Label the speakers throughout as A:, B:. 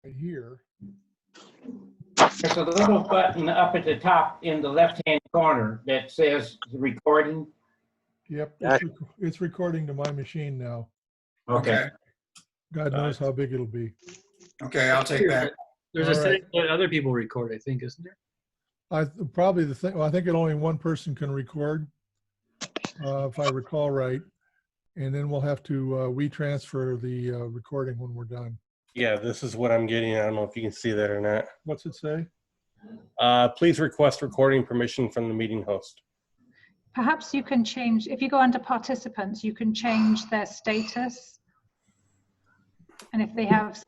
A: right here.
B: There's a little button up at the top in the left-hand corner that says recording.
A: Yep, it's recording to my machine now.
B: Okay.
A: God knows how big it'll be.
C: Okay, I'll take that.
D: There's
A: All
D: a setting
A: right.
D: that other people record, I think, isn't there?
A: Probably the thing, well, I think that only one person can record, if I recall right. And then we'll have to WeTransfer the recording when we're done.
E: Yeah, this is what I'm getting. I don't know if you can see that or not.
A: What's it say?
E: Please request recording permission from the meeting host.
F: Perhaps you can change, if you go under participants, you can change their status. And if they have,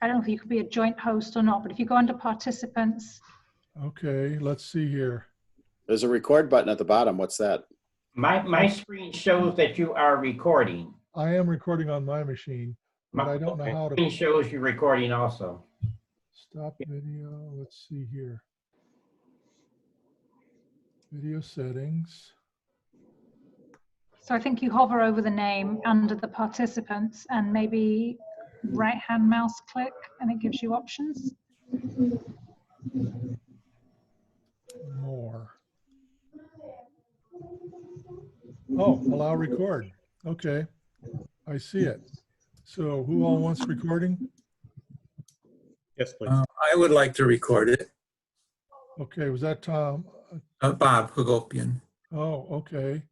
F: I don't know if you could be a joint host or not, but if you go under participants.
A: Okay, let's see here.
G: There's a record button at the bottom. What's that?
B: My screen shows that you are recording.
A: I am recording on my machine, but I don't know how
B: Screen
A: to
B: shows you recording also.
A: stop video. Let's see here. Video settings.
F: So I think you hover over the name under the participants and maybe right-hand mouse click and it gives you options.
A: More. Oh, allow record. Okay, I see it. So who all wants recording?
E: Yes, please.
C: I would like to record it.
A: Okay, was that Tom?
C: Bob Hagopian.
A: Oh, okay.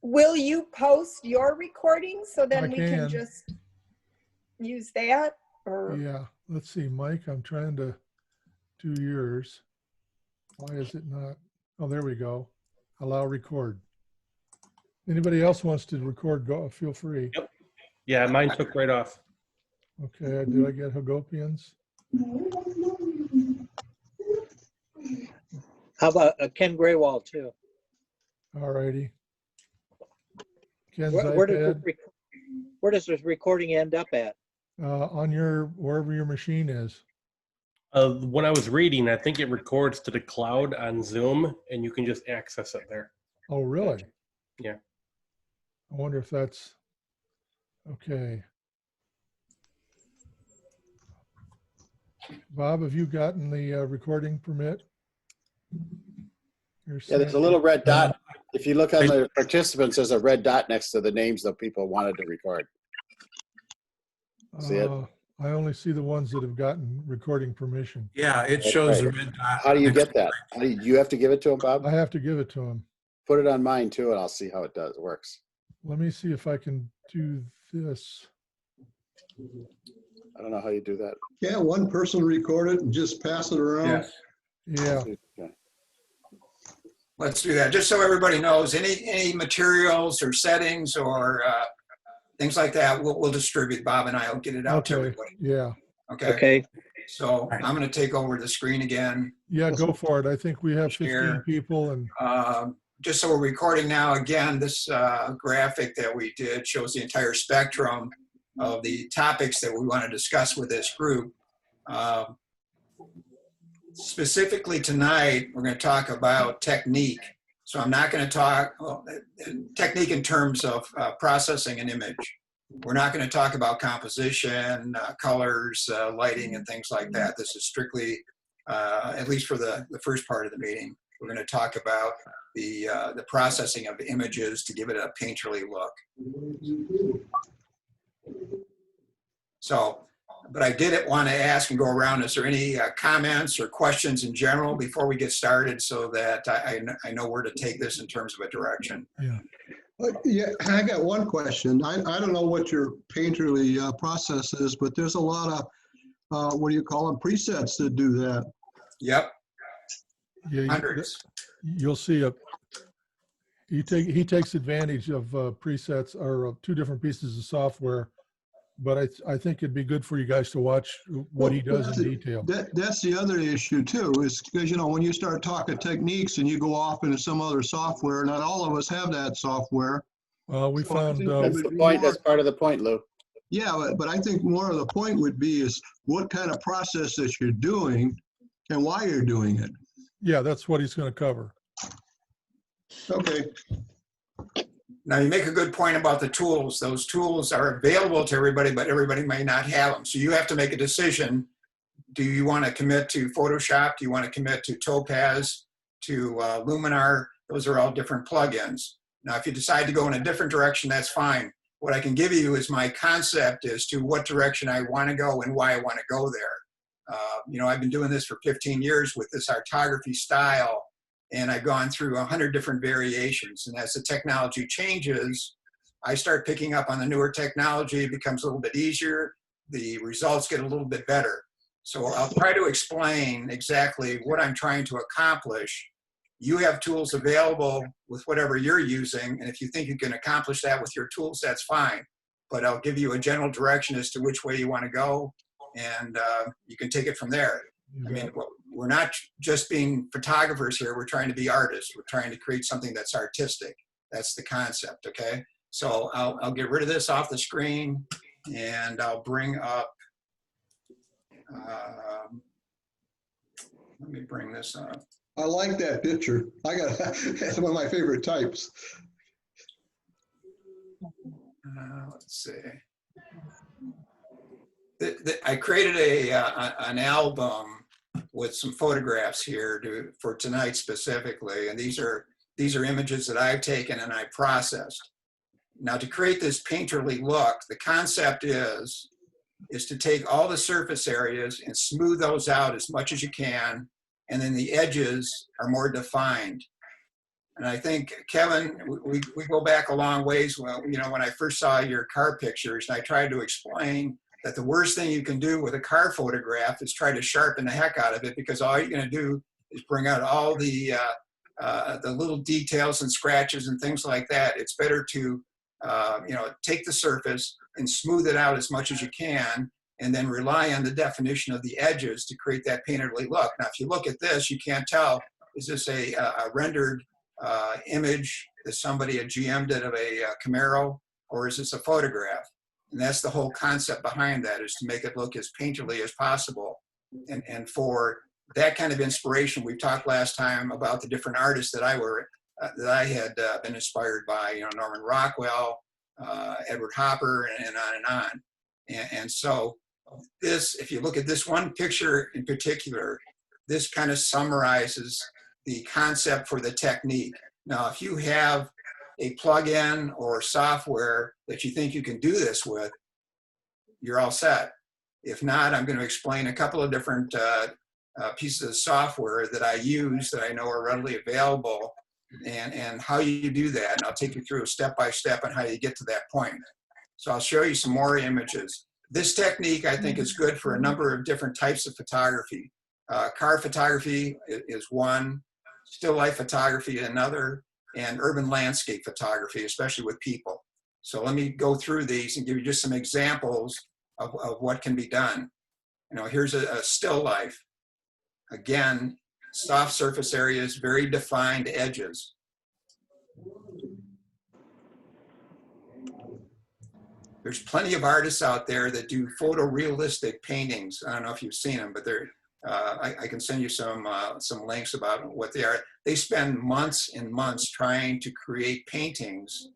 H: Will you post your recording so
A: I
H: then we
A: can.
H: can just use that? Or
A: Yeah, let's see, Mike, I'm trying to do yours. Why is it not? Oh, there we go. Allow record. Anybody else wants to record, go, feel free.
E: Yeah, mine took right off.
A: Okay, do I get Hagopians?
I: How about Ken Graywall too?
A: All righty. Ken's
I: Where does this recording end up at?
A: on your, wherever your machine is.
E: When I was reading, I think it records to the cloud on Zoom, and you can just access it there.
A: Oh, really?
E: Yeah.
A: I wonder if that's, okay. Bob, have you gotten the recording permit?
G: Yeah, there's a little red dot. If you look on the participants, there's a red dot next to the names of people wanted to record. See it?
A: I only see the ones that have gotten recording permission.
C: Yeah, it
G: That's
C: shows the
G: right.
C: red dot.
G: How do you get that? How do you have to give it to him, Bob?
A: I have to give it to him.
G: Put it on mine too, and I'll see how it works.
A: Let me see if I can do this.
G: I don't know how you do that.
J: Can't one person record it and just pass it around?
C: Yes.
A: Yeah,
G: Okay.
C: Let's do that. Just so everybody knows, any materials or settings or things like that, we'll distribute. Bob and I will get it out to
A: okay,
C: everybody.
A: yeah.
C: Okay.
I: Okay.
C: So I'm going to take over the screen again.
A: Yeah, go for it. I think we have 15
C: Share.
A: people and
C: Just so we're recording now, again, this graphic that we did shows the entire spectrum of the topics that we want to discuss with this group. Specifically tonight, we're going to talk about technique. So I'm not going to talk technique in terms of processing an image. We're not going to talk about composition, colors, lighting, and things like that. This is strictly, at least for the first part of the meeting, we're going to talk about the processing of images to give it a painterly look. So, but I did want to ask and go around, is there any comments or questions in general before we get started so that I know where to take this in terms of a direction?
A: yeah.
J: Yeah, I got one question. I don't know what your painterly process is, but there's a lot of, what do you call them, presets that do that.
C: Yep,
A: Yeah,
C: hundreds.
A: you'll see he takes advantage of presets or two different pieces of software, but I think it'd be good for you guys to watch what he does in detail.
J: That's the other issue too, is because, you know, when you start talking techniques and you go off into some other software, not all of us have that software.
A: Well, we
J: So I
A: found
J: think
G: That's the point. That's part of the point, Lou.
J: Yeah, but I think more of the point would be is what kind of process that you're doing and why you're doing it.
A: yeah, that's what he's going to cover.
J: Okay.
C: Now, you make a good point about the tools. Those tools are available to everybody, but everybody may not have them. So you have to make a decision. Do you want to commit to Photoshop? Do you want to commit to Topaz, to Luminar? Those are all different plugins. Now, if you decide to go in a different direction, that's fine. What I can give you is my concept as to what direction I want to go and why I want to go there. You know, I've been doing this for 15 years with this artography style, and I've gone through 100 different variations. And as the technology changes, I start picking up on the newer technology. It becomes a little bit easier. The results get a little bit better. So I'll try to explain exactly what I'm trying to accomplish. You have tools available with whatever you're using, and if you think you can accomplish that with your tools, that's fine. But I'll give you a general direction as to which way you want to go, and you can take it from there. I mean, we're not just being photographers here. We're trying to be artists. We're trying to create something that's artistic. That's the concept, okay? So I'll get rid of this off the screen, and I'll bring up, let me bring this up.
J: I like that picture. That's one of my favorite types.
C: Let's see. I created an album with some photographs here for tonight specifically, and these are images that I've taken and I processed. Now, to create this painterly look, the concept is to take all the surface areas and smooth those out as much as you can, and then the edges are more defined. And I think, Kevin, we go back a long ways. Well, you know, when I first saw your car pictures, and I tried to explain that the worst thing you can do with a car photograph is try to sharpen the heck out of it, because all you're going to do is bring out all the little details and scratches and things like that. It's better to, you know, take the surface and smooth it out as much as you can, and then rely on the definition of the edges to create that painterly look. Now, if you look at this, you can't tell, is this a rendered image that somebody, a GM did of a Camaro, or is this a photograph? And that's the whole concept behind that, is to make it look as painterly as possible. And for that kind of inspiration, we talked last time about the different artists that I had been inspired by, you know, Norman Rockwell, Edward Hopper, and on and on. And so this, if you look at this one picture in particular, this kind of summarizes the concept for the technique. Now, if you have a plugin or software that you think you can do this with, you're all set. If not, I'm going to explain a couple of different pieces of software that I use that I know are readily available, and how you do that. And I'll take you through step by step on how you get to that point. So I'll show you some more images. This technique, I think, is good for a number of different types of photography. Car photography is one, still life photography another, and urban landscape photography, especially with people. So let me go through these and give you just some examples of what can be done. You know, here's a still life. Again, soft surface areas, very defined edges. There's plenty of artists out there that do photorealistic paintings. I don't know if you've seen them, but they're, I can send you some links about what they are. They spend months and months trying to create paintings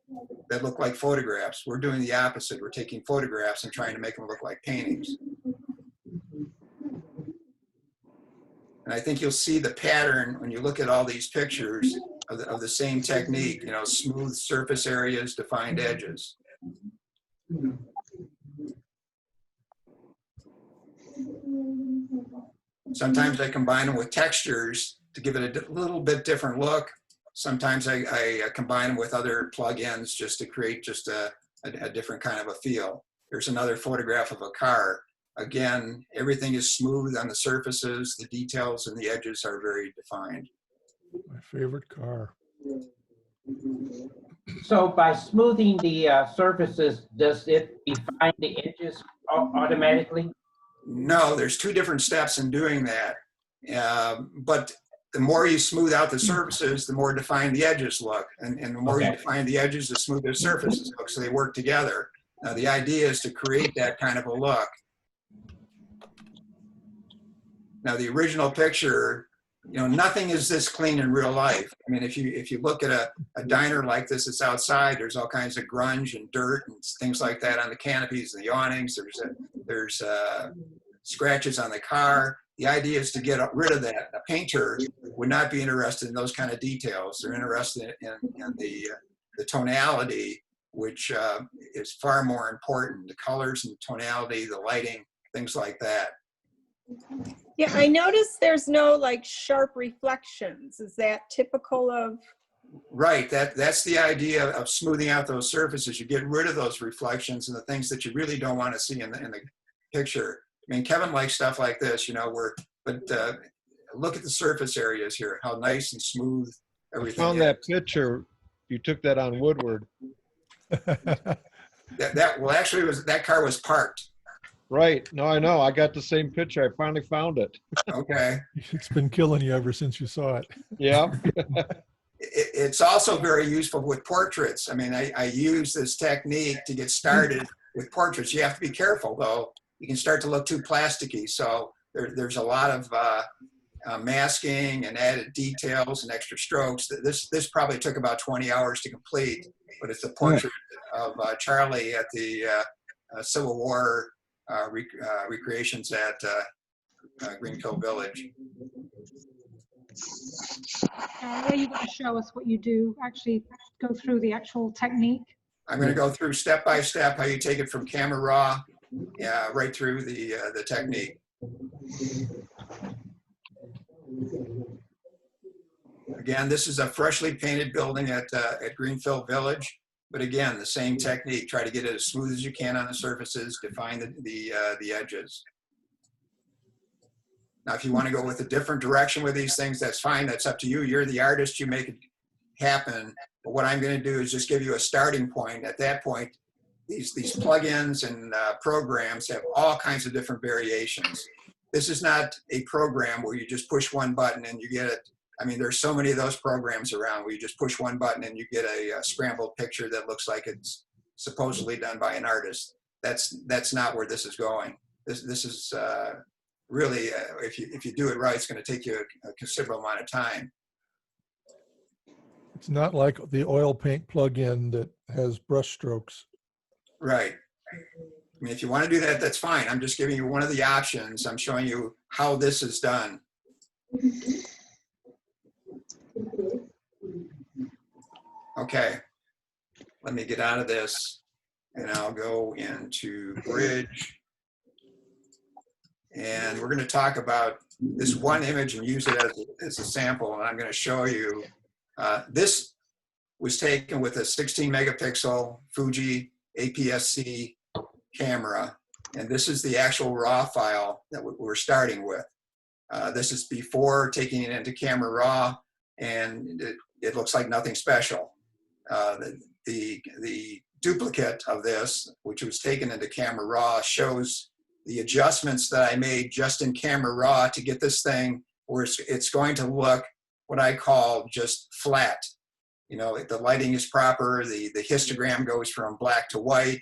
C: that look like photographs. We're doing the opposite. We're taking photographs and trying to make them look like paintings. And I think you'll see the pattern when you look at all these pictures of the same technique, you know, smooth surface areas, defined edges. Sometimes I combine them with textures to give it a little bit different look. Sometimes I combine them with other plugins just to create just a different kind of a feel. Here's another photograph of a car. Again, everything is smooth on the surfaces. The details and the edges are very defined.
A: My favorite car.
B: So by smoothing the surfaces, does it define the edges automatically?
C: No, there's two different steps in doing that. But the more you smooth out the surfaces, the more defined the edges look. And the more you define the edges, the smoother the surfaces look, so they work together. Now, the idea is to create that kind of a look. Now, the original picture you know, nothing is this clean in real life. I mean, if you look at a diner like this, it's outside, there's all kinds of grunge and dirt and things like that on the canopies and the awnings. There's scratches on the car. The idea is to get rid of that. A painter would not be interested in those kind of details. They're interested in the tonality, which is far more important. The colors and tonality, the lighting, things like that.
H: Yeah, I noticed there's no like sharp reflections. Is that typical of?
C: Right, that's the idea of smoothing out those surfaces. You get rid of those reflections and the things that you really don't want to see in the picture. I mean, Kevin likes stuff like this, you know, but look at the surface areas here, how nice and smooth
K: I
C: everything
K: found
C: is.
K: that picture. You took that on Woodward.
C: Well, actually, that car was parked.
K: Right. No, I know. I got the same picture. I finally found it.
C: Okay.
A: It's been killing you ever since you saw it.
K: Yeah.
C: It's also very useful with portraits. I mean, I use this technique to get started with portraits. You have to be careful, though. You can start to look too plasticky. So there's a lot of masking and added details and extra strokes. This probably took about 20 hours to complete, but it's a portrait of Charlie at the Civil War recreations at Greenfield Village.
F: Are you going to show us what you do? Actually, go through the actual technique.
C: I'm going to go through step by step how you take it from camera raw, right through the technique. Again, this is a freshly painted building at Greenfield Village, but again, the same technique. Try to get it as smooth as you can on the surfaces, define the edges. Now, if you want to go with a different direction with these things, that's fine. That's up to you. You're the artist. You make it happen. But what I'm going to do is just give you a starting point. At that point, these plugins and programs have all kinds of different variations. This is not a program where you just push one button and you get it. I mean, there's so many of those programs around where you just push one button and you get a scrambled picture that looks like it's supposedly done by an artist. That's not where this is going. This is really, if you do it right, it's going to take you a considerable amount of time.
A: It's not like the oil paint plug-in that has brush strokes.
C: Right. I mean, if you want to do that, that's fine. I'm just giving you one of the options. I'm showing you how this is done. Okay. Let me get out of this and I'll go into Bridge. And we're going to talk about this one image and use it as a sample. And I'm going to show you, this was taken with a 16 megapixel Fuji APS-C camera. And this is the actual raw file that we're starting with. This is before taking it into camera raw, and it looks like nothing special. The duplicate of this, which was taken into camera raw, shows the adjustments that I made just in camera raw to get this thing where it's going to look what I call just flat. You know, the lighting is proper, the histogram goes from black to white,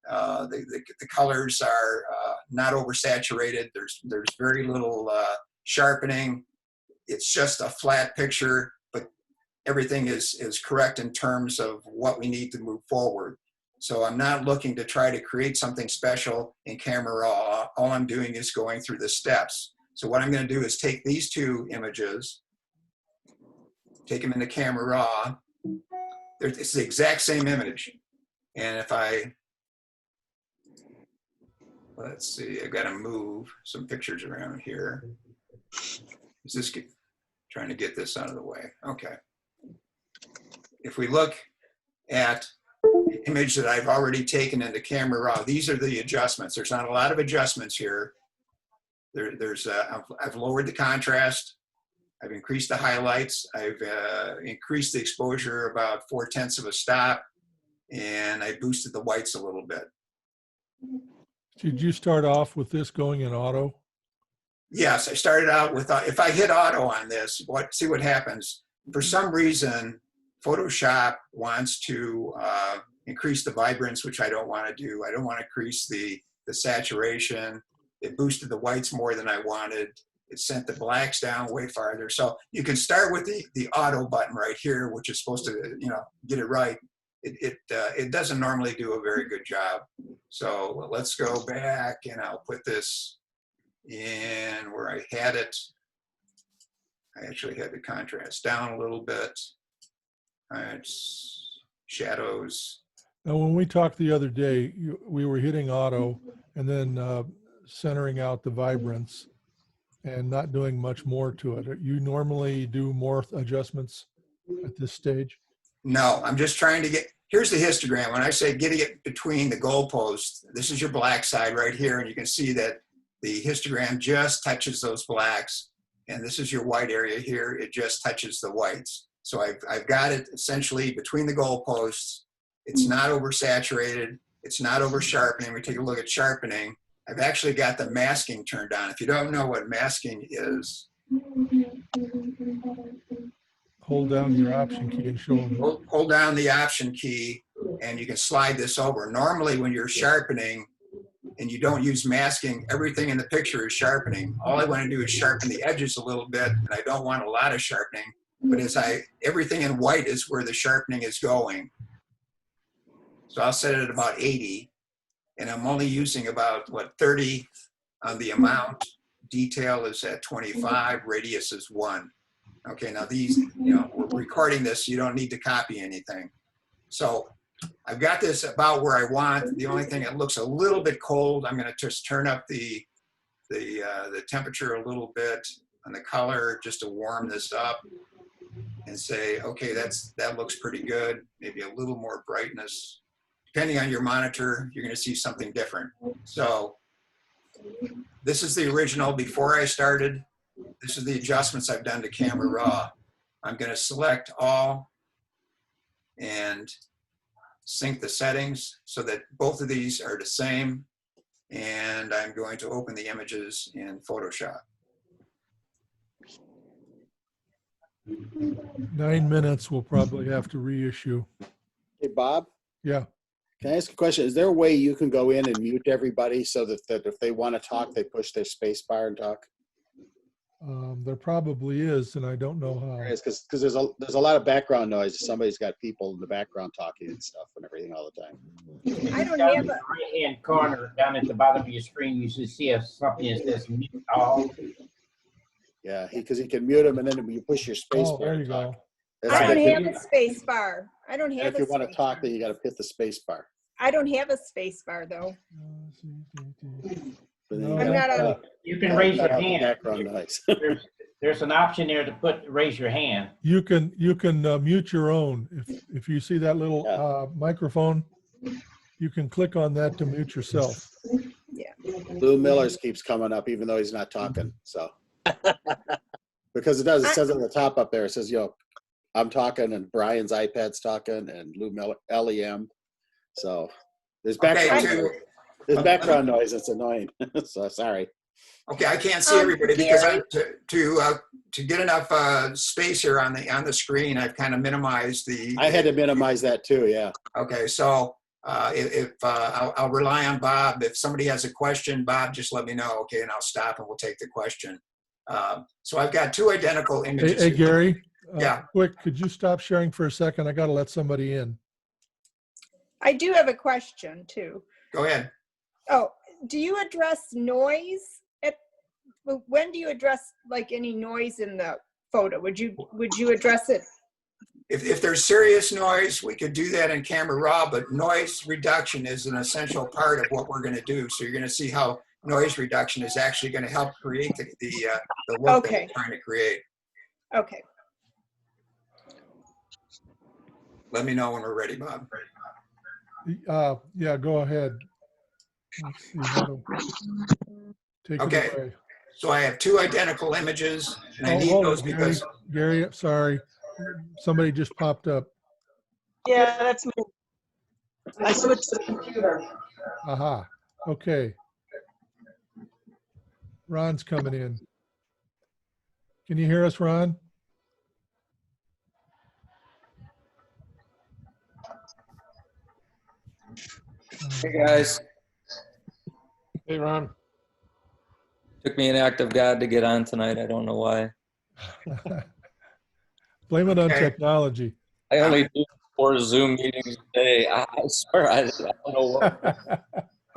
C: the colors are not oversaturated, there's very little sharpening. It's just a flat picture, but everything is correct in terms of what we need to move forward. So I'm not looking to try to create something special in camera raw. All I'm doing is going through the steps. So what I'm going to do is take these two images, take them into camera raw. It's the exact same image. And if let's see, I've got to move some pictures around here. Is this trying to get this out of the way? Okay. If we look at the image that I've already taken into camera raw, these are the adjustments. There's not a lot of adjustments here. I've lowered the contrast. I've increased the highlights. I've increased the exposure about 0.4 of a stop, and I boosted the whites a little bit.
A: Did you start off with this going in auto?
C: Yes, I started out with, if I hit auto on this, see what happens. For some reason, Photoshop wants to increase the vibrance, which I don't want to do. I don't want to increase the saturation. It boosted the whites more than I wanted. it sent the blacks down way farther. So you can start with the auto button right here, which is supposed to, get it right. It doesn't normally do a very good job. So let's go back and I'll put this in where I had it. I actually had the contrast down a little bit. All right, shadows.
A: Now, when we talked the other day, we were hitting auto and then centering out the vibrance and not doing much more to it. You normally do more adjustments at this stage?
C: No, I'm just trying to here's the histogram. When I say getting it between the goalposts, this is your black side right here, and you can see that the histogram just touches those blacks. And this is your white area here. It just touches the whites. So I've got it essentially between the goalposts. It's not oversaturated. It's not over sharpening. We take a look at sharpening. I've actually got the masking turned on. If you don't know what masking is,
A: Hold down your option key and show them.
C: hold down the option key and you can slide this over. Normally when you're sharpening and you don't use masking, everything in the picture is sharpening. All I want to do is sharpen the edges a little bit, and I don't want a lot of sharpening. But everything in white is where the sharpening is going. So I'll set it at about 80, and I'm only using about 30 on the amount. Detail is at 25, radius is 1. Okay, now these, we're recording this, so you don't need to copy anything. So I've got this about where I want. The only thing that looks a little bit cold, I'm going to just turn up the temperature a little bit on the color just to warm this up and say, okay, that looks pretty good. Maybe a little more brightness. Depending on your monitor, you're going to see something different. So this is the original before I started. This is the adjustments I've done to Camera Raw. I'm going to select all and sync the settings so that both of these are the same. And I'm going to open the images in Photoshop.
A: 9 minutes, we'll probably have to reissue.
G: Hey, Bob,
A: Yeah.
G: can I ask a question? Is there a way you can go in and mute everybody so that if they want to talk, they push their space bar and talk?
A: There probably is, and I don't know how.
G: Because there's a lot of background noise. Somebody's got people in the background talking and stuff and everything all the time.
H: I don't
B: Down
H: have
B: in
H: a,
B: the right-hand corner, down at the bottom of your screen, you should see something that says mute all.
G: Yeah, because he can mute them, and then when you push your space
A: Oh,
G: bar
A: there
G: and
A: you
G: talk.
A: go.
G: That's
H: I
G: how
H: don't
G: they-
H: have a space bar. I don't
G: and
H: have
G: if
H: a
G: you want to
H: space
G: talk,
H: bar.
G: then you got to hit the space bar.
H: I don't have a space bar though.
G: But then
A: No,
G: you
H: I'm
G: gotta-
H: not on-
B: You can raise your
G: cut out the
B: hand.
G: background noise.
B: There's an option there to raise your hand.
A: You can mute your own. If you see that little
G: Yeah.
A: microphone, you can click on that to mute yourself.
G: Lou Miller's keeps coming up, even though he's not talking. So because it says on the top up there, it says, I'm talking and Brian's iPad's talking and Lou Miller, LEM. So there's background
C: Okay,
G: noise. There's background noise. It's annoying. So sorry.
C: Okay, I can't see everybody because to get enough space here on the screen, I've kind of minimized the.
G: I had to minimize that too. Yeah.
C: Okay, so I'll rely on Bob. If somebody has a question, Bob, just let me know. Okay, and I'll stop and we'll take the question. So I've got two identical images.
A: Hey,
C: here.
A: Gary.
C: Yeah.
A: Quick, could you stop sharing for a second? I got to let somebody in.
H: I do have a question too.
C: Go ahead.
H: Oh, do you address noise when do you address like any noise in the photo? Would you address it?
C: If there's serious noise, we could do that in Camera Raw, but noise reduction is an essential part of what we're going to do. So you're going to see how noise reduction is actually going to help create the look that we're trying to create.
H: Okay.
C: Let me know when we're ready, Bob.
A: Yeah, go ahead. Let's see how to take
C: Okay.
A: it away.
C: So I have two identical images, and I
A: Oh,
C: need
A: hold
C: those
A: it, Gary.
C: because
A: Gary, sorry. Somebody just popped up.
I: Yeah, that's me. I switched the computer.
A: Aha. Okay. Ron's coming in. Can you hear us, Ron?
K: Hey, guys. Hey, Ron.
L: Took me an act of God to get on tonight. I don't know why.
A: Blame it on
C: Okay.
A: technology.
L: I only do 4 Zoom meetings a day. I swear, I don't know what.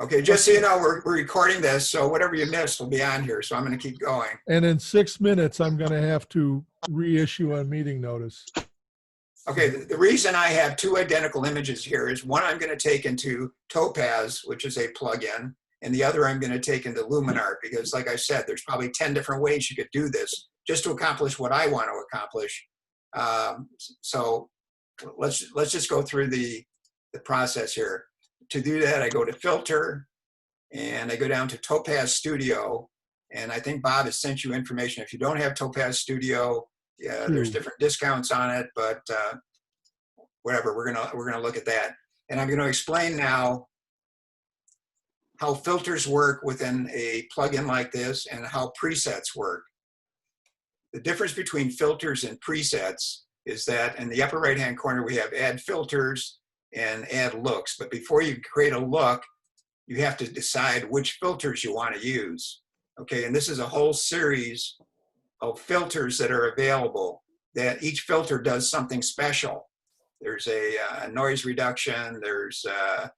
C: Okay, just so you know, we're recording this, so whatever you missed will be on here, so I'm going to keep going.
A: And in 6 minutes, I'm going to have to reissue a meeting notice.
C: Okay, the reason I have 2 identical images here is one I'm going to take into Topaz, which is a plugin, and the other I'm going to take into Luminart, because like I said, there's probably 10 different ways you could do this just to accomplish what I want to accomplish. So let's just go through the process here. To do that, I go to Filter, and I go down to Topaz Studio, and I think Bob has sent you information. If you don't have Topaz Studio, yeah, there's different discounts on it, but whatever, we're gonna look at that. And I'm gonna explain now how filters work within a plugin like this and how presets work. The difference between filters and presets is that in the upper right-hand corner, we have add filters and add looks. But before you create a look, you have to decide which filters you want to use. Okay, and this is a whole series of filters that are available, that each filter does something special. There's a noise reduction, there's a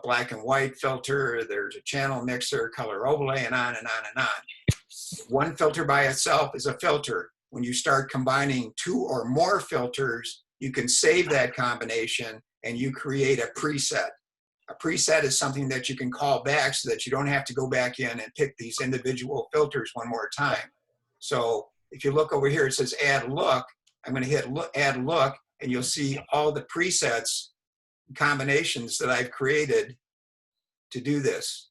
C: black and white filter, there's a channel mixer, color overlay, and on and on and on. One filter by itself is a filter. When you start combining 2 or more filters, you can save that combination and you create a preset. A preset is something that you can call back so that you don't have to go back in and pick these individual filters one more time. So if you look over here, it says add look. I'm going to hit add look, and you'll see all the presets, combinations that I've created to do this.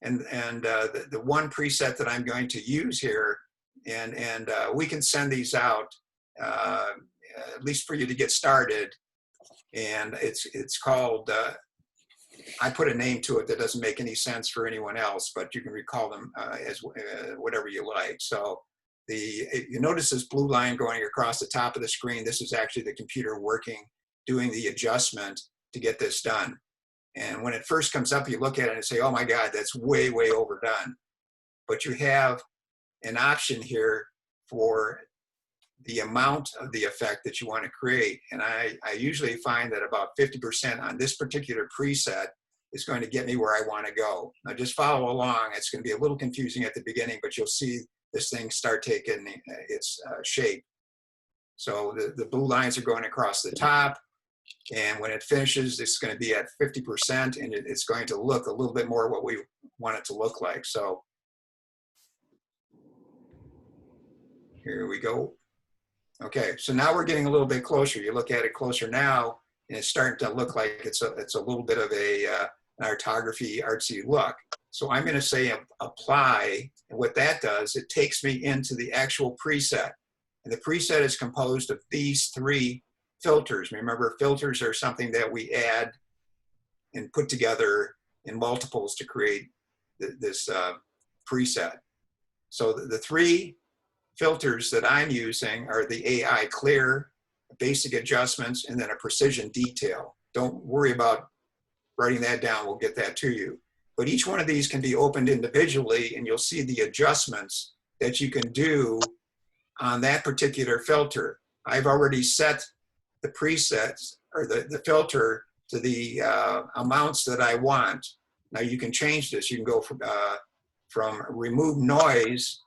C: And the one preset that I'm going to use here, and we can send these out, at least for you to get started. And it's called, I put a name to it that doesn't make any sense for anyone else, but you can recall them as whatever you like. So you notice this blue line going across the top of the screen. This is actually the computer working, doing the adjustment to get this done. And when it first comes up, you look at it and say, oh my God, that's way, way overdone. But you have an option here for the amount of the effect that you want to create. And I usually find that about 50% on this particular preset is going to get me where I want to go. Now just follow along. It's going to be a little confusing at the beginning, but you'll see this thing start taking its shape. So the blue lines are going across the top. And when it finishes, it's going to be at 50%, and it's going to look a little bit more what we want it to look like. So here we go. Okay, so now we're getting a little bit closer. You look at it closer now, and it's starting to look like it's a little bit of an artography, artsy look. So I'm going to say apply, and what that does, it takes me into the actual preset. And the preset is composed of these 3 filters. Remember, filters are something that we add and put together in multiples to create this preset. So the 3 filters that I'm using are the AI clear, basic adjustments, and then a precision detail. Don't worry about writing that down, we'll get that to you. But each one of these can be opened individually, and you'll see the adjustments that you can do on that particular filter. I've already set the presets or the filter to the amounts that I want. Now you can change this. You can go from remove noise.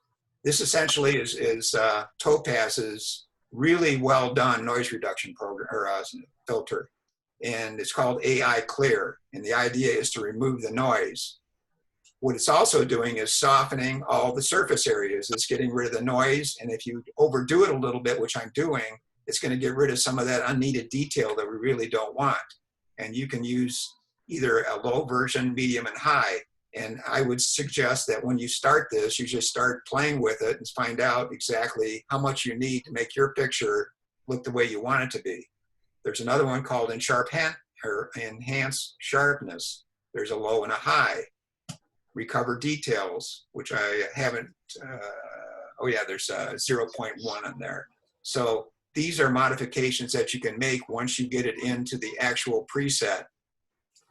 C: This essentially is Topaz's really well done noise reduction program or filter, and it's called AI Clear. And the idea is to remove the noise. What it's also doing is softening all the surface areas. It's getting rid of the noise, and if you overdo it a little bit, which I'm doing, it's going to get rid of some of that unneeded detail that we really don't want. And you can use either a low version, medium, and high. And I would suggest that when you start this, you just start playing with it and find out exactly how much you need to make your picture look the way you want it to be. There's another one called Enhance Sharpness. There's a low and a high. Recover Details, which I haven't, oh yeah, there's a 0.1 on there. So these are modifications that you can make once you get it into the actual preset.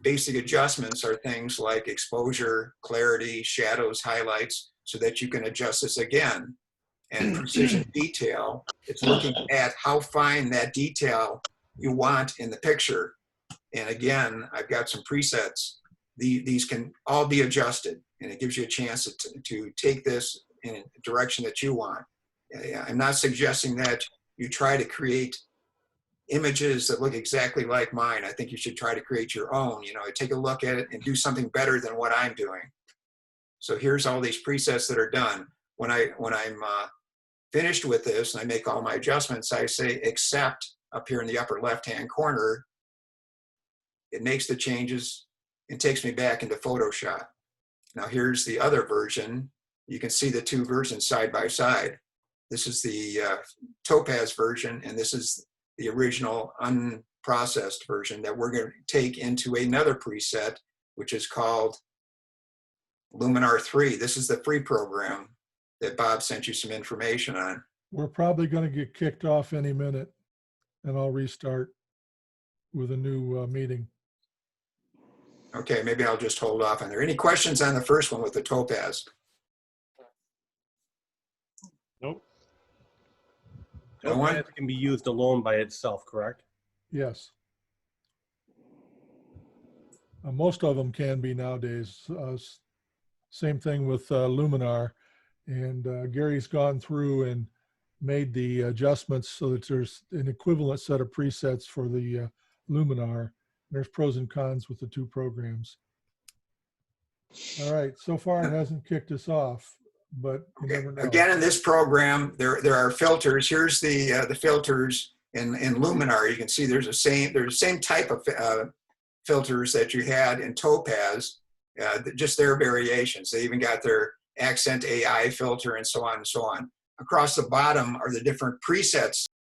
C: Basic adjustments are things like exposure, clarity, shadows, highlights. so that you can adjust this again. And precision detail, it's looking at how fine that detail you want in the picture. And again, I've got some presets. These can all be adjusted, and it gives you a chance to take this in a direction that you want. I'm not suggesting that you try to create images that look exactly like mine. I think you should try to create your own, take a look at it and do something better than what I'm doing. So here's all these presets that are done. When I'm finished with this and I make all my adjustments, I say accept up here in the upper left-hand corner. It makes the changes and takes me back into Photoshop. Now here's the other version. You can see the two versions side by side. This is the Topaz version, and this is the original unprocessed version that we're going to take into another preset, which is called Luminar 3. This is the free program that Bob sent you some information on.
A: We're probably going to get kicked off any minute, and I'll restart with a new meeting.
C: Okay, maybe I'll just hold off on there. Any questions on the first one with the Topaz?
E: Nope.
C: No one?
E: Topaz can be used alone by itself, correct?
A: Yes. Most of them can be nowadays. Same thing with Luminar. And Gary's gone through and made the adjustments so that there's an equivalent set of presets for the Luminar. There's pros and cons with the two programs. All right, so far it hasn't kicked us off, but you never know.
C: Again, in this program, there are filters. Here's the filters in Luminar. You can see there's the same type of filters that you had in Topaz, just their variations. They even got their accent AI filter and so on and so on. Across the bottom are the different presets